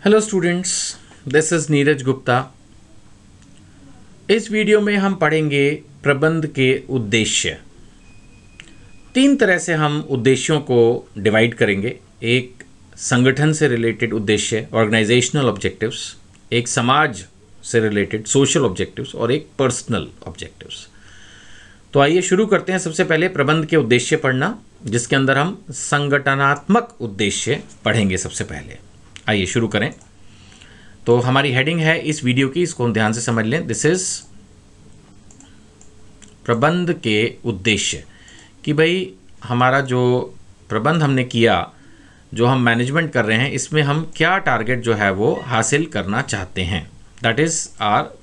Hello students, this is Neeraj Gupta. इस video में हम पढ़ेंगे प्रबंध के उद्देश्य। तीन तरह से हम उद्देश्यों को डिवाइड करेंगे। एक संगठन से रिलेटेड उद्देश्य, ऑर्गेनाइजेशनल ऑब्जेक्टिव्स, एक समाज से रिलेटेड सोशल ऑब्जेक्टिव्स और एक पर्सनल ऑब्जेक्टिव्स। तो आइए शुरू करते हैं। सबसे पहले प्रबंध के उद्देश्य पढ़ना, जिसके अंदर हम संगठनात्मक उद्देश्य पढ़ेंगे सबसे पहले। आइए शुरू करें। तो हमारी हेडिंग है इस वीडियो की, इसको हम ध्यान से समझ लें। दिस इज प्रबंध के उद्देश्य, कि भाई हमारा जो प्रबंध हमने किया, जो हम मैनेजमेंट कर रहे हैं, इसमें हम क्या टारगेट जो है वो हासिल करना चाहते हैं। That is our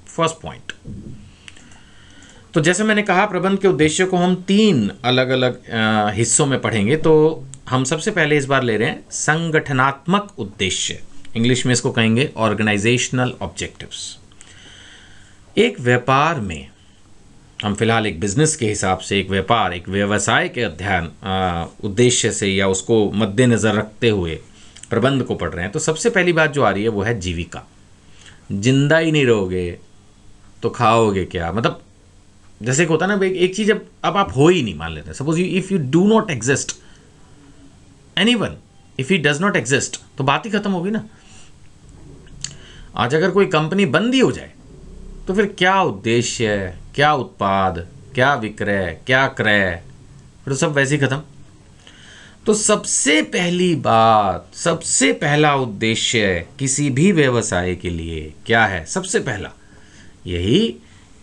first point. तो जैसे मैंने कहा, प्रबंध के उद्देश्य को हम तीन अलग अलग हिस्सों में पढ़ेंगे। तो हम सबसे पहले इस बार ले रहे हैं संगठनात्मक उद्देश्य। इंग्लिश में इसको कहेंगे ऑर्गेनाइजेशनल ऑब्जेक्टिव्स। एक व्यापार में हम फिलहाल एक बिजनेस के हिसाब से एक व्यापार, एक व्यवसाय के अध्ययन उद्देश्य से या उसको मद्देनज़र रखते हुए प्रबंध को पढ़ रहे हैं। तो सबसे पहली बात जो आ रही है वो है जीविका। जिंदा ही नहीं रहोगे तो खाओगे क्या? मतलब जैसे कि होता है ना, एक चीज़ अब आप हो ही नहीं, मान लेते हैं suppose if you do not exist, anyone, if he does not exist, तो बात ही खत्म होगी ना। आज अगर कोई कंपनी बंद ही हो जाए तो फिर क्या उद्देश्य, क्या उत्पाद, क्या विक्रय, क्या क्रय, फिर तो सब वैसे ही खत्म। तो सबसे पहली बात, सबसे पहला उद्देश्य किसी भी व्यवसाय के लिए क्या है? सबसे पहला यही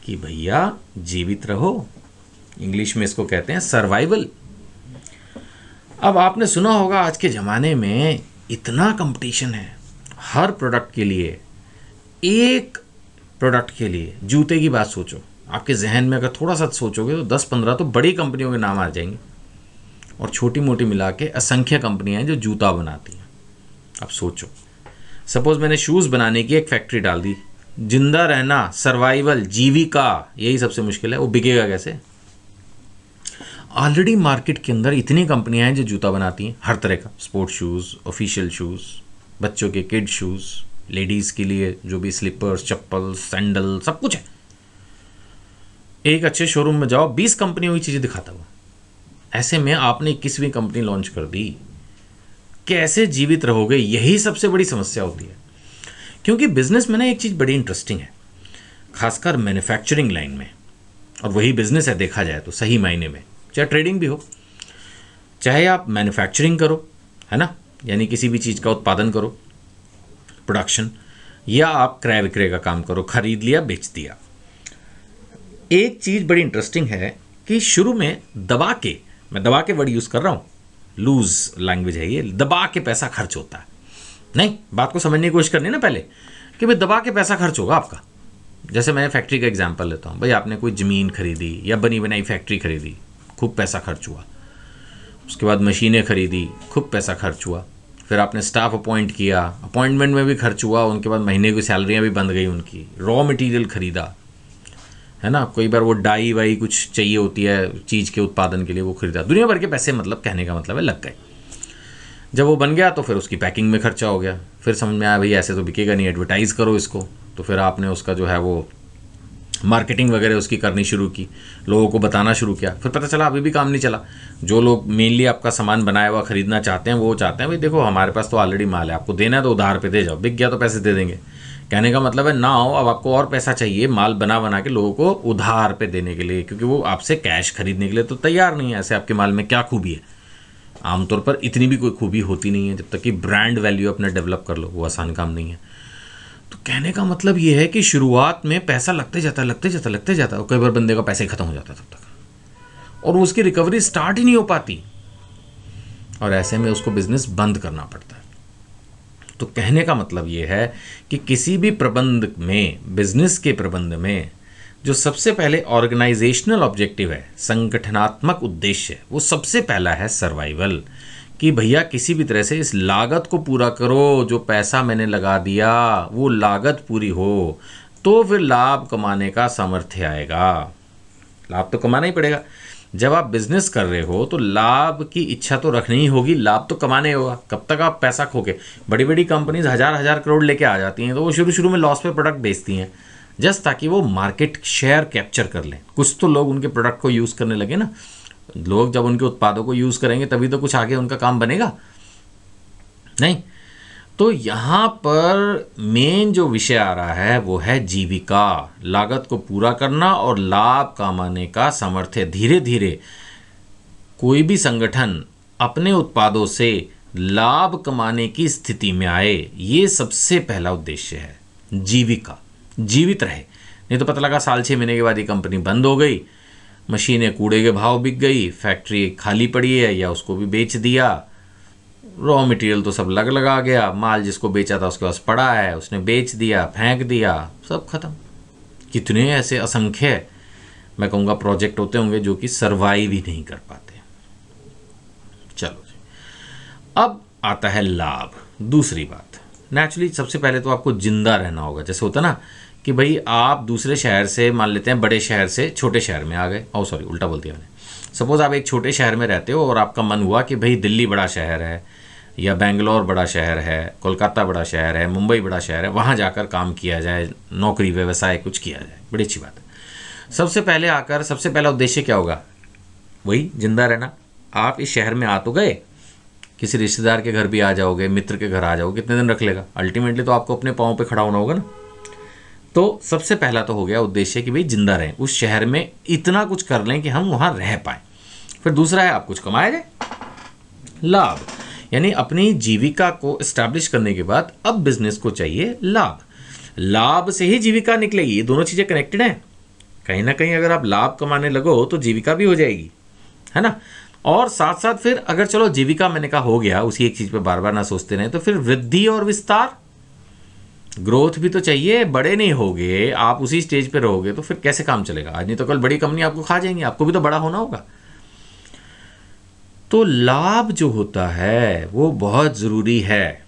कि भैया जीवित रहो। इंग्लिश में इसको कहते हैं सर्वाइवल। अब आपने सुना होगा आज के ज़माने में इतना कंपटीशन है हर प्रोडक्ट के लिए। एक प्रोडक्ट के लिए, जूते की बात सोचो, आपके जहन में अगर थोड़ा सा सोचोगे तो 10-15 तो बड़ी कंपनियों के नाम आ जाएंगे, और छोटी मोटी मिला के असंख्य कंपनियां हैं जो जूता बनाती हैं। अब सोचो, सपोज मैंने शूज़ बनाने की एक फैक्ट्री डाल दी। जिंदा रहना, सर्वाइवल, जीविका, यही सबसे मुश्किल है। वो बिकेगा कैसे? ऑलरेडी मार्केट के अंदर इतनी कंपनियां हैं जो जूता बनाती हैं, हर तरह का, स्पोर्ट्स शूज़, ऑफिशियल शूज़, बच्चों के किड शूज़, लेडीज़ के लिए जो भी स्लीपर्स, चप्पल, सैंडल, सब कुछ है। एक अच्छे शोरूम में जाओ, 20 कंपनियों की चीज़ें दिखाता हुआ। ऐसे में आपने 21वीं कंपनी लॉन्च कर दी, कैसे जीवित रहोगे? यही सबसे बड़ी समस्या होती है। क्योंकि बिजनेस में ना एक चीज़ बड़ी इंटरेस्टिंग है, खासकर मैन्युफैक्चरिंग लाइन में, और वही बिजनेस है देखा जाए तो सही मायने में। चाहे ट्रेडिंग भी हो, चाहे आप मैन्युफैक्चरिंग करो, है ना, यानी किसी भी चीज़ का उत्पादन करो, प्रोडक्शन, या आप क्रय विक्रय का काम करो, खरीद लिया बेच दिया। एक चीज़ बड़ी इंटरेस्टिंग है कि शुरू में दबा के, मैं दबा के वर्ड यूज़ कर रहा हूँ, लूज लैंग्वेज है ये, दबा के पैसा खर्च होता है। नहीं, बात को समझने की कोशिश करनी है ना पहले, कि भाई दबा के पैसा खर्च होगा आपका। जैसे मैं फैक्ट्री का एग्जांपल लेता हूँ। भाई आपने कोई ज़मीन खरीदी या बनी बनाई फैक्ट्री खरीदी, खूब पैसा खर्च हुआ। उसके बाद मशीनें खरीदी, खूब पैसा खर्च हुआ। फिर आपने स्टाफ अपॉइंट किया, अपॉइंटमेंट में भी खर्च हुआ। उनके बाद महीने की सैलरियाँ भी बंद गई उनकी। रॉ मटेरियल खरीदा, है ना, कई बार वो डाई वाई कुछ चाहिए होती है चीज़ के उत्पादन के लिए, वो खरीदा। दुनिया भर के पैसे, मतलब कहने का मतलब है, लग गए। जब वो बन गया तो फिर उसकी पैकिंग में खर्चा हो गया। फिर समझ में आया भाई ऐसे तो बिकेगा नहीं, एडवर्टाइज़ करो इसको। तो फिर आपने उसका जो है वो मार्केटिंग वगैरह उसकी करनी शुरू की, लोगों को बताना शुरू किया। फिर पता चला अभी भी काम नहीं चला। जो लोग मेनली आपका सामान बनाया हुआ खरीदना चाहते हैं, वो चाहते हैं भाई देखो हमारे पास तो ऑलरेडी माल है, आपको देना है तो उधार पे दे जाओ, बिक गया तो पैसे दे देंगे। कहने का मतलब है ना हो, अब आपको और पैसा चाहिए माल बना बना के लोगों को उधार पे देने के लिए, क्योंकि वो आपसे कैश खरीदने के लिए तो तैयार नहीं है। ऐसे आपके माल में क्या खूबी है? आमतौर पर इतनी भी कोई खूबी होती नहीं है। जब तक कि ब्रांड वैल्यू अपने डेवलप कर लो, वो आसान काम नहीं है। तो कहने का मतलब ये है कि शुरुआत में पैसा लगते जाता और कई बार बंदे का पैसा ही खत्म हो जाता तब तक, और उसकी रिकवरी स्टार्ट ही नहीं हो पाती, और ऐसे में उसको बिजनेस बंद करना पड़ता है। तो कहने का मतलब ये है कि किसी भी प्रबंध में, बिजनेस के प्रबंध में, जो सबसे पहले ऑर्गेनाइजेशनल ऑब्जेक्टिव है, संगठनात्मक उद्देश्य, वो सबसे पहला है सर्वाइवल। कि भैया किसी भी तरह से इस लागत को पूरा करो, जो पैसा मैंने लगा दिया वो लागत पूरी हो, तो फिर लाभ कमाने का सामर्थ्य आएगा। लाभ तो कमाना ही पड़ेगा। जब आप बिजनेस कर रहे हो तो लाभ की इच्छा तो रखनी ही होगी, लाभ तो कमाने होगा। कब तक आप पैसा खो के, बड़ी बड़ी कंपनीज हजार हजार करोड़ लेके आ जाती हैं तो वो शुरू शुरू में लॉस पे प्रोडक्ट बेचती हैं, जस्ट ताकि वो मार्केट शेयर कैप्चर कर लें। कुछ तो लोग उनके प्रोडक्ट को यूज़ करने लगे ना, लोग जब उनके उत्पादों को यूज़ करेंगे तभी तो कुछ आगे उनका काम बनेगा, नहीं। तो यहाँ पर मेन जो विषय आ रहा है वो है जीविका, लागत को पूरा करना और लाभ कमाने का सामर्थ्य। धीरे धीरे कोई भी संगठन अपने उत्पादों से लाभ कमाने की स्थिति में आए, ये सबसे पहला उद्देश्य है। जीविका, जीवित रहे, नहीं तो पता लगा साल 6 महीने के बाद ये कंपनी बंद हो गई, मशीनें कूड़े के भाव बिक गई, फैक्ट्री खाली पड़ी है या उसको भी बेच दिया, रॉ मटेरियल तो सब लग लगा गया, माल जिसको बेचा था उसके पास पड़ा है, उसने बेच दिया, फेंक दिया, सब खत्म। कितने ऐसे असंख्य, मैं कहूँगा, प्रोजेक्ट होते होंगे जो कि सर्वाइव ही नहीं कर पाते। चलो जी, अब आता है लाभ। दूसरी बात, नेचुरली सबसे पहले तो आपको जिंदा रहना होगा। जैसे होता ना कि भाई आप दूसरे शहर से, मान लेते हैं बड़े शहर से छोटे शहर में आ गए, सॉरी उल्टा बोल दिया मैंने। सपोज आप एक छोटे शहर में रहते हो और आपका मन हुआ कि भाई दिल्ली बड़ा शहर है या बेंगलोर बड़ा शहर है, कोलकाता बड़ा शहर है, मुंबई बड़ा शहर है, वहाँ जाकर काम किया जाए, नौकरी व्यवसाय कुछ किया जाए, बड़ी अच्छी बात है। सबसे पहले आकर सबसे पहला उद्देश्य क्या होगा? वही जिंदा रहना। आप इस शहर में आ तो गए, किसी रिश्तेदार के घर भी आ जाओगे, मित्र के घर आ जाओगे, कितने दिन रख लेगा? अल्टीमेटली तो आपको अपने पाँव पे खड़ा होना होगा ना। तो सबसे पहला तो हो गया उद्देश्य कि भाई जिंदा रहें, उस शहर में इतना कुछ कर लें कि हम वहाँ रह पाएँ। फिर दूसरा है आप कुछ कमाया जाए, लाभ, यानी अपनी जीविका को एस्टैब्लिश करने के बाद अब बिजनेस को चाहिए लाभ। लाभ से ही जीविका निकलेगी, ये दोनों चीज़ें कनेक्टेड हैं। कहीं ना कहीं अगर आप लाभ कमाने लगो तो जीविका भी हो जाएगी, है ना। और साथ साथ फिर अगर चलो जीविका मैंने कहा हो गया, उसी एक चीज़ पे बार बार ना सोचते रहे, तो फिर वृद्धि और विस्तार, ग्रोथ भी तो चाहिए। बड़े नहीं होगे आप, उसी स्टेज पे रहोगे तो फिर कैसे काम चलेगा? आज नहीं तो कल बड़ी कंपनी आपको खा जाएंगी, आपको भी तो बड़ा होना होगा। तो लाभ जो होता है वो बहुत ज़रूरी है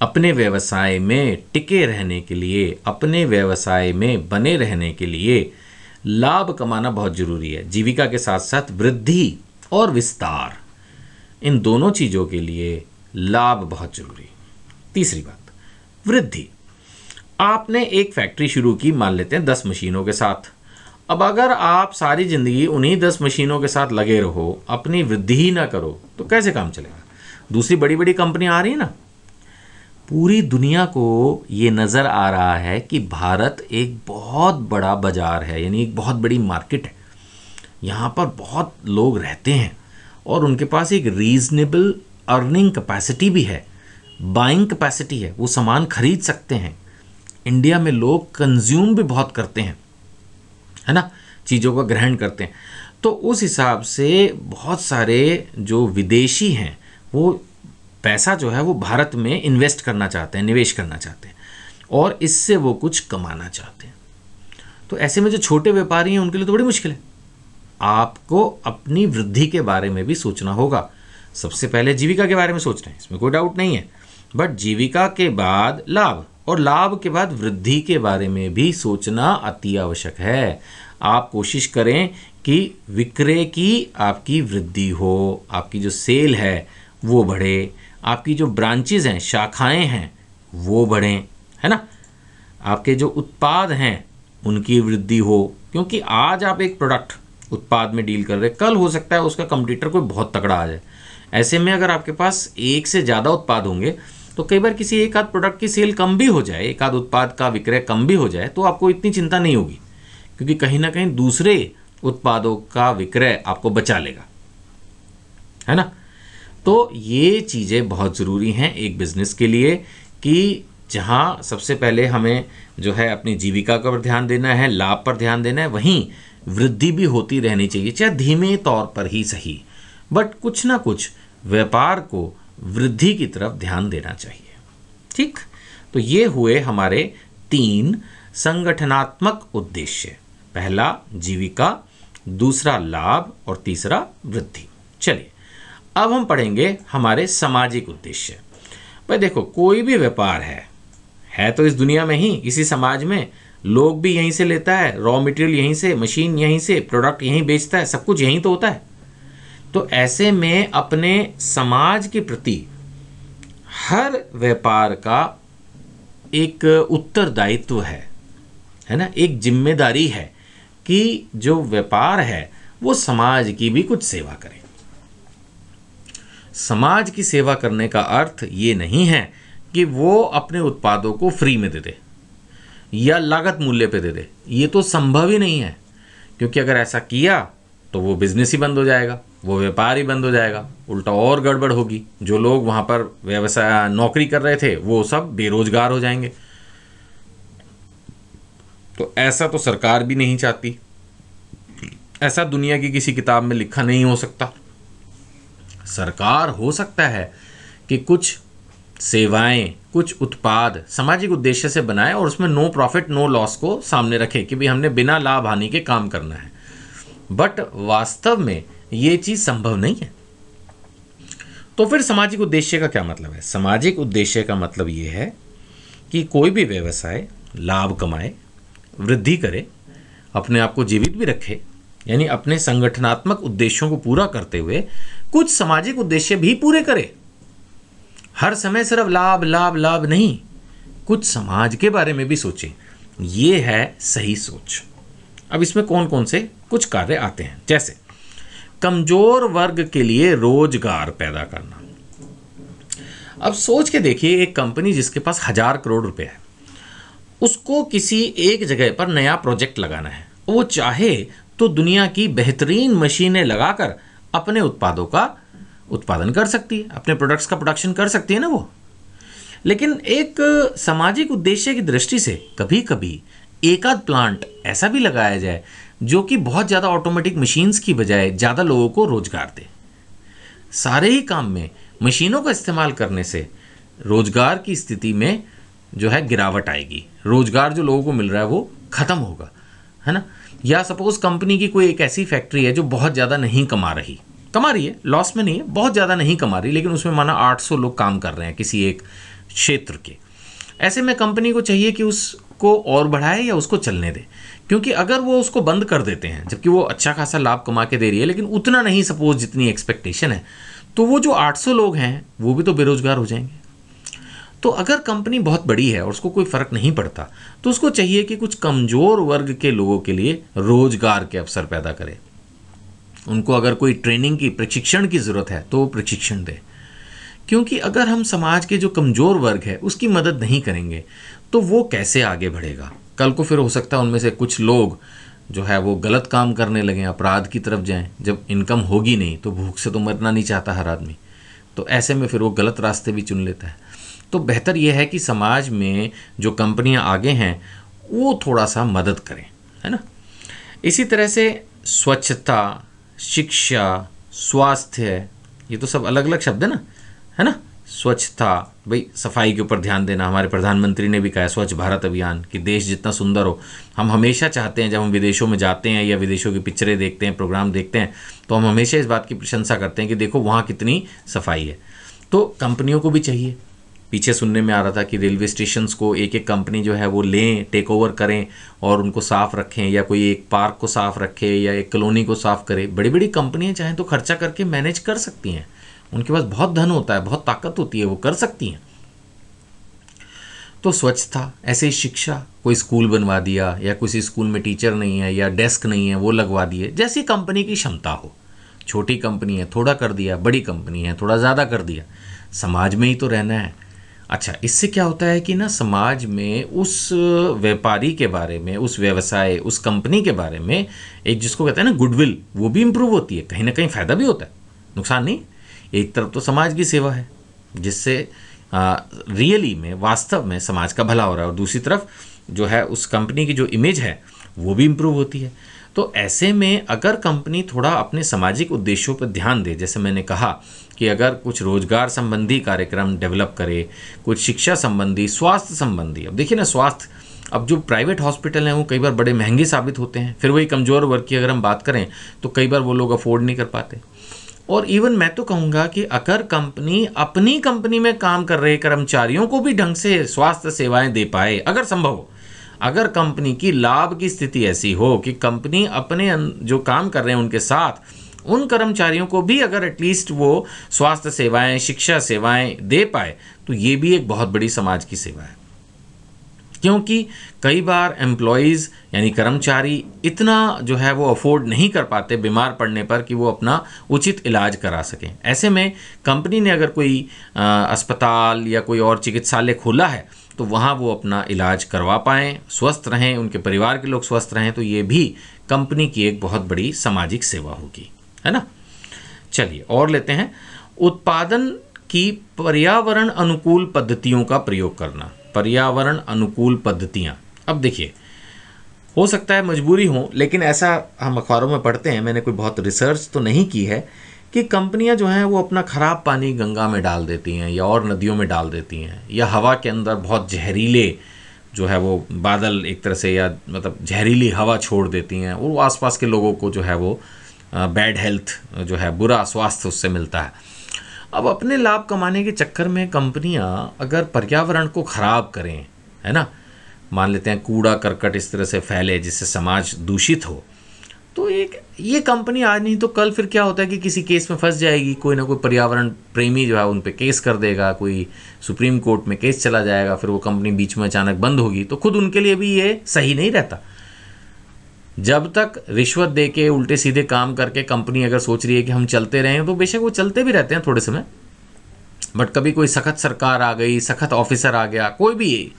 अपने व्यवसाय में टिके रहने के लिए, अपने व्यवसाय में बने रहने के लिए लाभ कमाना बहुत ज़रूरी है। जीविका के साथ साथ वृद्धि और विस्तार, इन दोनों चीज़ों के लिए लाभ बहुत ज़रूरी। तीसरी बात, वृद्धि। आपने एक फैक्ट्री शुरू की, मान लेते हैं 10 मशीनों के साथ। अब अगर आप सारी ज़िंदगी उन्हीं 10 मशीनों के साथ लगे रहो, अपनी वृद्धि ही ना करो, तो कैसे काम चलेगा? दूसरी बड़ी बड़ी कंपनियां आ रही है ना, पूरी दुनिया को ये नज़र आ रहा है कि भारत एक बहुत बड़ा बाज़ार है, यानी एक बहुत बड़ी मार्केट है। यहाँ पर बहुत लोग रहते हैं और उनके पास एक रीज़नेबल अर्निंग कैपेसिटी भी है, बाइंग कैपेसिटी है, वो सामान खरीद सकते हैं। इंडिया में लोग कंज्यूम भी बहुत करते हैं, है ना, चीज़ों का ग्रहण करते हैं। तो उस हिसाब से बहुत सारे जो विदेशी हैं वो पैसा जो है वो भारत में इन्वेस्ट करना चाहते हैं, निवेश करना चाहते हैं और इससे वो कुछ कमाना चाहते हैं। तो ऐसे में जो छोटे व्यापारी हैं उनके लिए तो बड़ी मुश्किल है। आपको अपनी वृद्धि के बारे में भी सोचना होगा। सबसे पहले जीविका के बारे में सोच रहे हैं, इसमें कोई डाउट नहीं है, बट जीविका के बाद लाभ और लाभ के बाद वृद्धि के बारे में भी सोचना अति आवश्यक है। आप कोशिश करें कि विक्रय की आपकी वृद्धि हो, आपकी जो सेल है वो बढ़े, आपकी जो ब्रांचेज हैं, शाखाएं हैं, वो बढ़ें, है ना, आपके जो उत्पाद हैं उनकी वृद्धि हो। क्योंकि आज आप एक प्रोडक्ट उत्पाद में डील कर रहे, कल हो सकता है उसका कंपटीटर कोई बहुत तगड़ा आ जाए। ऐसे में अगर आपके पास एक से ज़्यादा उत्पाद होंगे तो कई बार किसी एक आध प्रोडक्ट की सेल कम भी हो जाए, एक आध उत्पाद का विक्रय कम भी हो जाए, तो आपको इतनी चिंता नहीं होगी, क्योंकि कहीं ना कहीं दूसरे उत्पादों का विक्रय आपको बचा लेगा, है ना। तो ये चीज़ें बहुत ज़रूरी हैं एक बिज़नेस के लिए कि जहाँ सबसे पहले हमें जो है अपनी जीविका पर ध्यान देना है, लाभ पर ध्यान देना है, वहीं वृद्धि भी होती रहनी चाहिए, चाहे धीमे तौर पर ही सही, बट कुछ ना कुछ व्यापार को वृद्धि की तरफ ध्यान देना चाहिए। ठीक, तो ये हुए हमारे 3 संगठनात्मक उद्देश्य, पहला जीविका, दूसरा लाभ और तीसरा वृद्धि। चलिए अब हम पढ़ेंगे हमारे सामाजिक उद्देश्य। भाई देखो, कोई भी व्यापार है तो इस दुनिया में ही, इसी समाज में लोग भी यहीं से लेता है, रॉ मटेरियल यहीं से, मशीन यहीं से, प्रोडक्ट यहीं बेचता है, सब कुछ यहीं तो होता है। तो ऐसे में अपने समाज के प्रति हर व्यापार का एक उत्तरदायित्व है ना, एक जिम्मेदारी है कि जो व्यापार है वो समाज की भी कुछ सेवा करे। समाज की सेवा करने का अर्थ ये नहीं है कि वो अपने उत्पादों को फ्री में दे दे या लागत मूल्य पे दे दे। ये तो संभव ही नहीं है, क्योंकि अगर ऐसा किया तो वो बिजनेस ही बंद हो जाएगा, वो व्यापार ही बंद हो जाएगा, उल्टा और गड़बड़ होगी। जो लोग वहाँ पर व्यवसाय नौकरी कर रहे थे वो सब बेरोजगार हो जाएंगे। तो ऐसा तो सरकार भी नहीं चाहती, ऐसा दुनिया की किसी किताब में लिखा नहीं हो सकता। सरकार हो सकता है कि कुछ सेवाएं, कुछ उत्पाद सामाजिक उद्देश्य से बनाए और उसमें नो प्रॉफिट नो लॉस को सामने रखे कि भाई हमने बिना लाभ हानि के काम करना है, बट वास्तव में ये चीज संभव नहीं है। तो फिर सामाजिक उद्देश्य का क्या मतलब है? सामाजिक उद्देश्य का मतलब ये है कि कोई भी व्यवसाय लाभ कमाए, वृद्धि करे, अपने आप को जीवित भी रखे, यानी अपने संगठनात्मक उद्देश्यों को पूरा करते हुए कुछ सामाजिक उद्देश्य भी पूरे करे। हर समय सिर्फ लाभ लाभ लाभ नहीं, कुछ समाज के बारे में भी सोचें। ये है सही सोच। अब इसमें कौन कौन से कुछ कार्य आते हैं, जैसे कमजोर वर्ग के लिए रोजगार पैदा करना। अब सोच के देखिए, एक कंपनी जिसके पास 1000 करोड़ रुपए है, उसको किसी एक जगह पर नया प्रोजेक्ट लगाना है, वो चाहे तो दुनिया की बेहतरीन मशीनें लगाकर अपने उत्पादों का उत्पादन कर सकती है, अपने प्रोडक्ट्स का प्रोडक्शन कर सकती है ना वो। लेकिन एक सामाजिक उद्देश्य की दृष्टि से कभी कभी एक आध प्लांट ऐसा भी लगाया जाए जो कि बहुत ज़्यादा ऑटोमेटिक मशीन्स की बजाय ज़्यादा लोगों को रोजगार दे। सारे ही काम में मशीनों का इस्तेमाल करने से रोजगार की स्थिति में जो है गिरावट आएगी, रोजगार जो लोगों को मिल रहा है वो ख़त्म होगा, है ना। या सपोज कंपनी की कोई एक ऐसी फैक्ट्री है जो बहुत ज़्यादा नहीं कमा रही है, लॉस में नहीं है, बहुत ज़्यादा नहीं कमा रही, लेकिन उसमें माना 800 लोग काम कर रहे हैं किसी एक क्षेत्र के। ऐसे में कंपनी को चाहिए कि उसको और बढ़ाए या उसको चलने दे, क्योंकि अगर वो उसको बंद कर देते हैं जबकि वो अच्छा खासा लाभ कमा के दे रही है लेकिन उतना नहीं सपोज जितनी एक्सपेक्टेशन है, तो वो जो 800 लोग हैं वो भी तो बेरोजगार हो जाएंगे। तो अगर कंपनी बहुत बड़ी है और उसको कोई फ़र्क नहीं पड़ता, तो उसको चाहिए कि कुछ कमज़ोर वर्ग के लोगों के लिए रोजगार के अवसर पैदा करे। उनको अगर कोई ट्रेनिंग की, प्रशिक्षण की ज़रूरत है तो वो प्रशिक्षण दे, क्योंकि अगर हम समाज के जो कमज़ोर वर्ग है उसकी मदद नहीं करेंगे तो वो कैसे आगे बढ़ेगा। कल को फिर हो सकता है उनमें से कुछ लोग जो है वो गलत काम करने लगें, अपराध की तरफ जाएं। जब इनकम होगी नहीं तो भूख से तो मरना नहीं चाहता हर आदमी, तो ऐसे में फिर वो गलत रास्ते भी चुन लेता है। तो बेहतर यह है कि समाज में जो कंपनियां आगे हैं वो थोड़ा सा मदद करें, है ना। इसी तरह से स्वच्छता, शिक्षा, स्वास्थ्य, ये तो सब अलग अलग शब्द है ना। स्वच्छता, भाई सफाई के ऊपर ध्यान देना। हमारे प्रधानमंत्री ने भी कहा स्वच्छ भारत अभियान कि देश जितना सुंदर हो, हम हमेशा चाहते हैं जब हम विदेशों में जाते हैं या विदेशों की पिक्चरें देखते हैं, प्रोग्राम देखते हैं, तो हम हमेशा इस बात की प्रशंसा करते हैं कि देखो वहाँ कितनी सफाई है। तो कंपनियों को भी चाहिए। पीछे सुनने में आ रहा था कि रेलवे स्टेशंस को एक एक कंपनी जो है वो लें, टेक ओवर करें और उनको साफ़ रखें, या कोई एक पार्क को साफ़ रखे या एक कॉलोनी को साफ़ करे। बड़ी बड़ी कंपनियां चाहें तो खर्चा करके मैनेज कर सकती हैं, उनके पास बहुत धन होता है, बहुत ताकत होती है, वो कर सकती हैं। तो स्वच्छता, ऐसे ही शिक्षा, कोई स्कूल बनवा दिया या किसी स्कूल में टीचर नहीं है या डेस्क नहीं है वो लगवा दिए, जैसी कंपनी की क्षमता हो। छोटी कंपनी है थोड़ा कर दिया, बड़ी कंपनी है थोड़ा ज़्यादा कर दिया, समाज में ही तो रहना है। अच्छा, इससे क्या होता है कि ना समाज में उस व्यापारी के बारे में, उस व्यवसाय, उस कंपनी के बारे में एक जिसको कहते हैं ना गुडविल, वो भी इम्प्रूव होती है। कहीं ना कहीं फ़ायदा भी होता है, नुकसान नहीं। एक तरफ तो समाज की सेवा है जिससे रियली में, वास्तव में समाज का भला हो रहा है, और दूसरी तरफ जो है उस कंपनी की जो इमेज है वो भी इम्प्रूव होती है। तो ऐसे में अगर कंपनी थोड़ा अपने सामाजिक उद्देश्यों पर ध्यान दे, जैसे मैंने कहा कि अगर कुछ रोजगार संबंधी कार्यक्रम डेवलप करे, कुछ शिक्षा संबंधी, स्वास्थ्य संबंधी। अब देखिए ना, स्वास्थ्य, अब जो प्राइवेट हॉस्पिटल हैं वो कई बार बड़े महंगे साबित होते हैं। फिर वही कमज़ोर वर्ग की अगर हम बात करें तो कई बार वो लोग अफोर्ड नहीं कर पाते। और इवन मैं तो कहूँगा कि अगर कंपनी अपनी कंपनी में काम कर रहे कर्मचारियों को भी ढंग से स्वास्थ्य सेवाएं दे पाए, अगर संभव हो, अगर कंपनी की लाभ की स्थिति ऐसी हो कि कंपनी अपने जो काम कर रहे हैं उनके साथ उन कर्मचारियों को भी अगर एटलीस्ट वो स्वास्थ्य सेवाएं, शिक्षा सेवाएं दे पाए, तो ये भी एक बहुत बड़ी समाज की सेवा है। क्योंकि कई बार एम्प्लॉयज़ यानी कर्मचारी इतना जो है वो अफोर्ड नहीं कर पाते बीमार पड़ने पर कि वो अपना उचित इलाज करा सकें। ऐसे में कंपनी ने अगर कोई अस्पताल या कोई और चिकित्सालय खोला है तो वहाँ वो अपना इलाज करवा पाएँ, स्वस्थ रहें, उनके परिवार के लोग स्वस्थ रहें, तो ये भी कंपनी की एक बहुत बड़ी सामाजिक सेवा होगी, है ना। चलिए और लेते हैं, उत्पादन की पर्यावरण अनुकूल पद्धतियों का प्रयोग करना। पर्यावरण अनुकूल पद्धतियाँ, अब देखिए हो सकता है मजबूरी हो, लेकिन ऐसा हम अखबारों में पढ़ते हैं, मैंने कोई बहुत रिसर्च तो नहीं की है, कि कंपनियां जो हैं वो अपना ख़राब पानी गंगा में डाल देती हैं या और नदियों में डाल देती हैं, या हवा के अंदर बहुत जहरीले जो है वो बादल एक तरह से या मतलब जहरीली हवा छोड़ देती हैं, और वो आसपास के लोगों को जो है वो बैड हेल्थ जो है, बुरा स्वास्थ्य उससे मिलता है। अब अपने लाभ कमाने के चक्कर में कंपनियां अगर पर्यावरण को ख़राब करें, है ना, मान लेते हैं कूड़ा करकट इस तरह से फैले जिससे समाज दूषित हो, तो ये कंपनी आज नहीं तो कल फिर क्या होता है कि किसी केस में फंस जाएगी, कोई ना कोई पर्यावरण प्रेमी जो है उन पे केस कर देगा, कोई सुप्रीम कोर्ट में केस चला जाएगा, फिर वो कंपनी बीच में अचानक बंद होगी, तो खुद उनके लिए भी ये सही नहीं रहता। जब तक रिश्वत दे के उल्टे सीधे काम करके कंपनी अगर सोच रही है कि हम चलते रहें, तो बेशक वो चलते भी रहते हैं थोड़े समय, बट कभी कोई सख्त सरकार आ गई, सख्त ऑफिसर आ गया, कोई भी,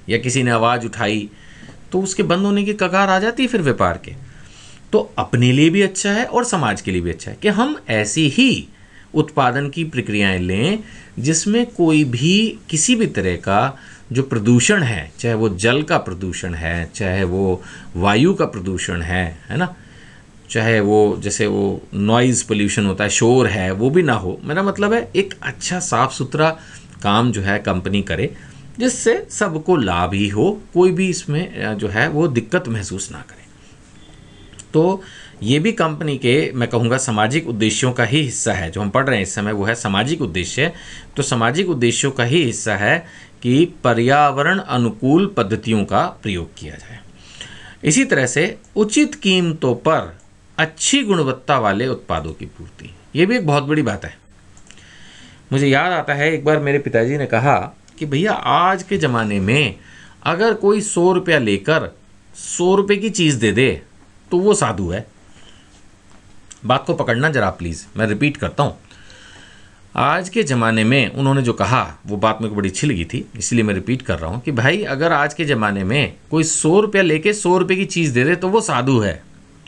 या किसी ने आवाज़ उठाई, तो उसके बंद होने की कगार आ जाती है फिर व्यापार के। तो अपने लिए भी अच्छा है और समाज के लिए भी अच्छा है कि हम ऐसी ही उत्पादन की प्रक्रियाएं लें जिसमें कोई भी किसी भी तरह का जो प्रदूषण है, चाहे वो जल का प्रदूषण है, चाहे वो वायु का प्रदूषण है ना, चाहे वो जैसे वो नॉइज़ पोल्यूशन होता है, शोर है, वो भी ना हो। मेरा मतलब है एक अच्छा साफ सुथरा काम जो है कंपनी करे जिससे सबको लाभ ही हो, कोई भी इसमें जो है वो दिक्कत महसूस ना करे। तो ये भी कंपनी के मैं कहूँगा सामाजिक उद्देश्यों का ही हिस्सा है। जो हम पढ़ रहे हैं इस समय वो है सामाजिक उद्देश्य। तो सामाजिक उद्देश्यों का ही हिस्सा है कि पर्यावरण अनुकूल पद्धतियों का प्रयोग किया जाए। इसी तरह से उचित कीमतों पर अच्छी गुणवत्ता वाले उत्पादों की पूर्ति, ये भी एक बहुत बड़ी बात है। मुझे याद आता है एक बार मेरे पिताजी ने कहा कि भैया आज के ज़माने में अगर कोई 100 रुपया लेकर 100 रुपये की चीज़ दे दे तो वो साधु है। बात को पकड़ना जरा प्लीज़, मैं रिपीट करता हूँ। आज के ज़माने में उन्होंने जो कहा वो बात मेरे को बड़ी अच्छी लगी थी, इसलिए मैं रिपीट कर रहा हूँ कि भाई अगर आज के ज़माने में कोई 100 रुपया लेके 100 रुपये की चीज़ दे दे तो वो साधु है।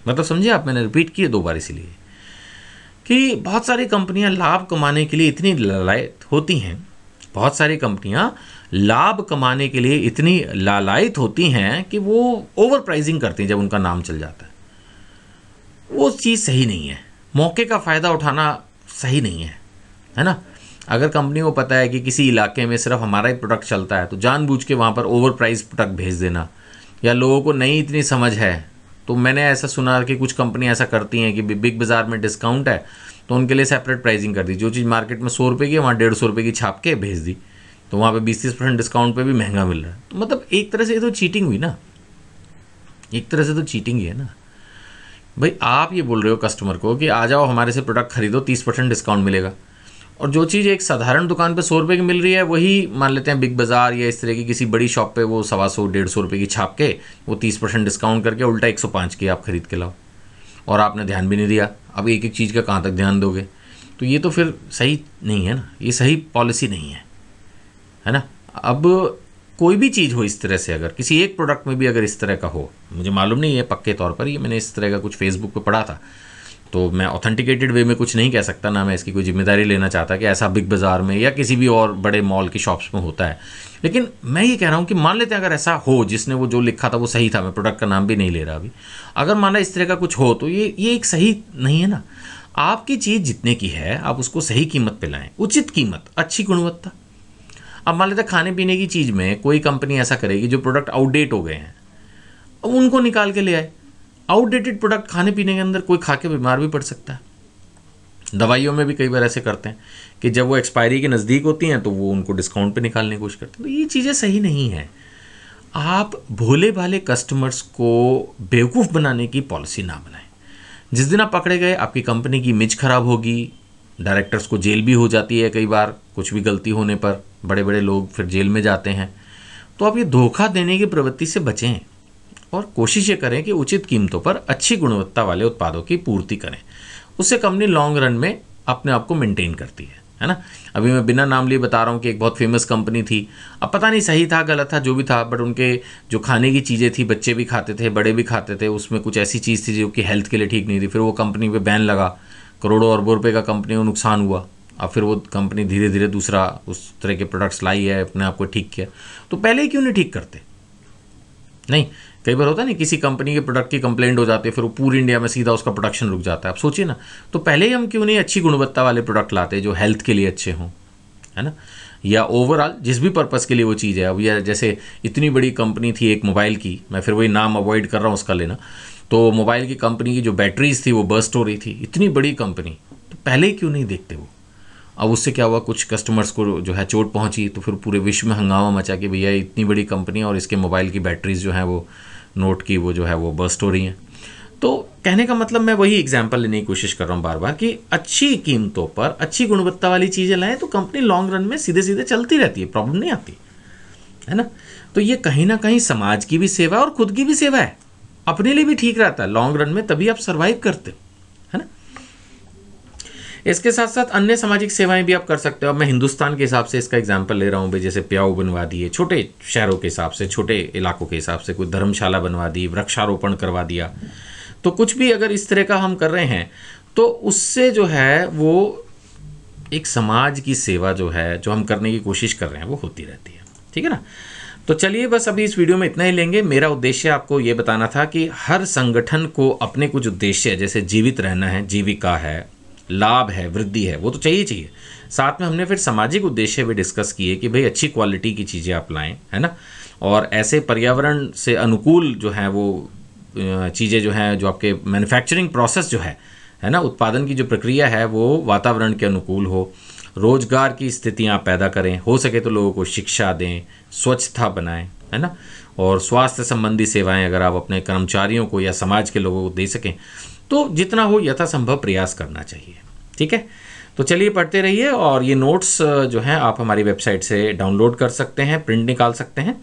मतलब समझिए आप, मैंने रिपीट किए 2 बार इसलिए कि बहुत सारी कंपनियां लाभ कमाने के लिए इतनी लालायित होती हैं, बहुत सारी कंपनियां लाभ कमाने के लिए इतनी लालायित होती हैं कि वो ओवर प्राइसिंग करती हैं जब उनका नाम चल जाता है। वो चीज़ सही नहीं है, मौके का फ़ायदा उठाना सही नहीं है ना। अगर कंपनी को पता है कि किसी इलाके में सिर्फ हमारा ही प्रोडक्ट चलता है तो जानबूझ के वहाँ पर ओवर प्राइस प्रोडक्ट भेज देना, या लोगों को नहीं इतनी समझ है, तो मैंने ऐसा सुना कि कुछ कंपनी ऐसा करती हैं कि बिग बाज़ार में डिस्काउंट है तो उनके लिए सेपरेट प्राइसिंग कर दी, जो चीज़ मार्केट में 100 रुपये की वहाँ 150 रुपये की छाप के भेज दी, तो वहाँ पे 20-30% डिस्काउंट पे भी महंगा मिल रहा है। तो मतलब एक तरह से ये तो चीटिंग हुई ना, एक तरह से तो चीटिंग ही है ना। भाई आप ये बोल रहे हो कस्टमर को कि आ जाओ हमारे से प्रोडक्ट खरीदो 30% डिस्काउंट मिलेगा, और जो चीज़ एक साधारण दुकान पे 100 रुपये की मिल रही है वही मान लेते हैं बिग बाज़ार या इस तरह की किसी बड़ी शॉप पे वो 125-150 रुपये की छाप के वो 30% डिस्काउंट करके उल्टा 105 की आप खरीद के लाओ, और आपने ध्यान भी नहीं दिया। अब एक एक चीज़ का कहाँ तक ध्यान दोगे? तो ये तो फिर सही नहीं है ना, ये सही पॉलिसी नहीं है ना। अब कोई भी चीज़ हो इस तरह से, अगर किसी एक प्रोडक्ट में भी अगर इस तरह का हो, मुझे मालूम नहीं है पक्के तौर पर, ये मैंने इस तरह का कुछ फेसबुक पे पढ़ा था, तो मैं ऑथेंटिकेटेड वे में कुछ नहीं कह सकता, ना मैं इसकी कोई जिम्मेदारी लेना चाहता कि ऐसा बिग बाज़ार में या किसी भी और बड़े मॉल की शॉप्स में होता है। लेकिन मैं ये कह रहा हूँ कि मान लेते हैं अगर ऐसा हो, जिसने वो जो लिखा था वो सही था, मैं प्रोडक्ट का नाम भी नहीं ले रहा अभी, अगर मान लो इस तरह का कुछ हो तो ये एक सही नहीं है ना। आपकी चीज़ जितने की है आप उसको सही कीमत पे लाएं, उचित कीमत, अच्छी गुणवत्ता। अब मान लेते हैं खाने पीने की चीज़ में कोई कंपनी ऐसा करेगी जो प्रोडक्ट आउटडेट हो गए हैं, अब उनको निकाल के ले आए। आउटडेटेड प्रोडक्ट खाने पीने के अंदर कोई खा के बीमार भी पड़ सकता है। दवाइयों में भी कई बार ऐसे करते हैं कि जब वो एक्सपायरी के नज़दीक होती हैं तो वो उनको डिस्काउंट पे निकालने की कोशिश करते हैं। तो ये चीज़ें सही नहीं हैं। आप भोले भाले कस्टमर्स को बेवकूफ़ बनाने की पॉलिसी ना बनाएं। जिस दिन आप पकड़े गए आपकी कंपनी की इमेज खराब होगी, डायरेक्टर्स को जेल भी हो जाती है कई बार, कुछ भी गलती होने पर बड़े बड़े लोग फिर जेल में जाते हैं। तो आप ये धोखा देने की प्रवृत्ति से बचें और कोशिश ये करें कि उचित कीमतों पर अच्छी गुणवत्ता वाले उत्पादों की पूर्ति करें। उससे कंपनी लॉन्ग रन में अपने आप को मेंटेन करती है ना। अभी मैं बिना नाम लिए बता रहा हूँ कि एक बहुत फेमस कंपनी थी, अब पता नहीं सही था गलत था जो भी था, बट उनके जो खाने की चीज़ें थी बच्चे भी खाते थे बड़े भी खाते थे, उसमें कुछ ऐसी चीज़ थी जो कि हेल्थ के लिए ठीक नहीं थी। फिर वो कंपनी पे बैन लगा, करोड़ों अरबों रुपए का कंपनी को नुकसान हुआ। अब फिर वो कंपनी धीरे धीरे दूसरा उस तरह के प्रोडक्ट्स लाई है, अपने आप को ठीक किया। तो पहले ही क्यों नहीं ठीक करते? नहीं, कई बार होता है नहीं, किसी कंपनी के प्रोडक्ट की कंप्लेंट हो जाती है, फिर वो पूरी इंडिया में सीधा उसका प्रोडक्शन रुक जाता है। आप सोचिए ना, तो पहले ही हम क्यों नहीं अच्छी गुणवत्ता वाले प्रोडक्ट लाते जो हेल्थ के लिए अच्छे हों, है ना, या ओवरऑल जिस भी पर्पज़ के लिए वो चीज़ है। अब या जैसे इतनी बड़ी कंपनी थी एक मोबाइल की, मैं फिर वही नाम अवॉइड कर रहा हूँ उसका लेना, तो मोबाइल की कंपनी की जो बैटरीज थी वो बर्स्ट हो रही थी, इतनी बड़ी कंपनी, तो पहले ही क्यों नहीं देखते वो? अब उससे क्या हुआ, कुछ कस्टमर्स को जो है चोट पहुंची, तो फिर पूरे विश्व में हंगामा मचा कि भैया इतनी बड़ी कंपनी और इसके मोबाइल की बैटरीज जो है वो नोट की वो जो है वो बर्स्ट हो रही हैं। तो कहने का मतलब मैं वही एग्जांपल लेने की कोशिश कर रहा हूँ बार बार कि अच्छी कीमतों पर अच्छी गुणवत्ता वाली चीज़ें लाएं तो कंपनी लॉन्ग रन में सीधे सीधे चलती रहती है, प्रॉब्लम नहीं आती, है ना। तो ये कहीं ना कहीं समाज की भी सेवा है और खुद की भी सेवा है, अपने लिए भी ठीक रहता है लॉन्ग रन में, तभी आप सर्वाइव करते हो, है ना। इसके साथ साथ अन्य सामाजिक सेवाएं भी आप कर सकते हो। अब मैं हिंदुस्तान के हिसाब से इसका एग्जांपल ले रहा हूँ भाई, जैसे प्याऊ बनवा दिए, छोटे शहरों के हिसाब से, छोटे इलाकों के हिसाब से कोई धर्मशाला बनवा दी, वृक्षारोपण करवा दिया। तो कुछ भी अगर इस तरह का हम कर रहे हैं तो उससे जो है वो एक समाज की सेवा जो है, जो हम करने की कोशिश कर रहे हैं वो होती रहती है, ठीक है ना। तो चलिए बस अभी इस वीडियो में इतना ही लेंगे। मेरा उद्देश्य आपको ये बताना था कि हर संगठन को अपने कुछ उद्देश्य, जैसे जीवित रहना है, जीविका है, लाभ है, वृद्धि है, वो तो चाहिए। साथ में हमने फिर सामाजिक उद्देश्य भी डिस्कस किए कि भाई अच्छी क्वालिटी की चीज़ें आप लाएं, है ना, और ऐसे पर्यावरण से अनुकूल जो है वो चीज़ें जो हैं, जो आपके मैन्युफैक्चरिंग प्रोसेस जो है ना, उत्पादन की जो प्रक्रिया है वो वातावरण के अनुकूल हो, रोजगार की स्थितियाँ पैदा करें, हो सके तो लोगों को शिक्षा दें, स्वच्छता बनाएं, है ना, और स्वास्थ्य संबंधी सेवाएं अगर आप अपने कर्मचारियों को या समाज के लोगों को दे सकें तो जितना हो यथासंभव प्रयास करना चाहिए, ठीक है। तो चलिए पढ़ते रहिए, और ये नोट्स जो हैं आप हमारी वेबसाइट से डाउनलोड कर सकते हैं, प्रिंट निकाल सकते हैं,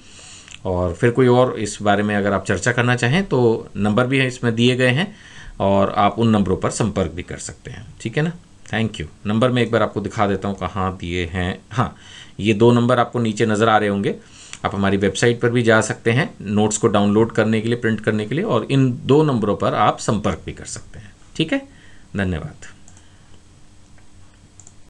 और फिर कोई और इस बारे में अगर आप चर्चा करना चाहें तो नंबर भी है इसमें दिए गए हैं और आप उन नंबरों पर संपर्क भी कर सकते हैं, ठीक है ना। Thank you. नंबर मैं एक बार आपको दिखा देता हूँ कहाँ दिए हैं। हाँ, ये 2 नंबर आपको नीचे नज़र आ रहे होंगे। आप हमारी वेबसाइट पर भी जा सकते हैं नोट्स को डाउनलोड करने के लिए, प्रिंट करने के लिए, और इन 2 नंबरों पर आप संपर्क भी कर सकते हैं, ठीक है। धन्यवाद।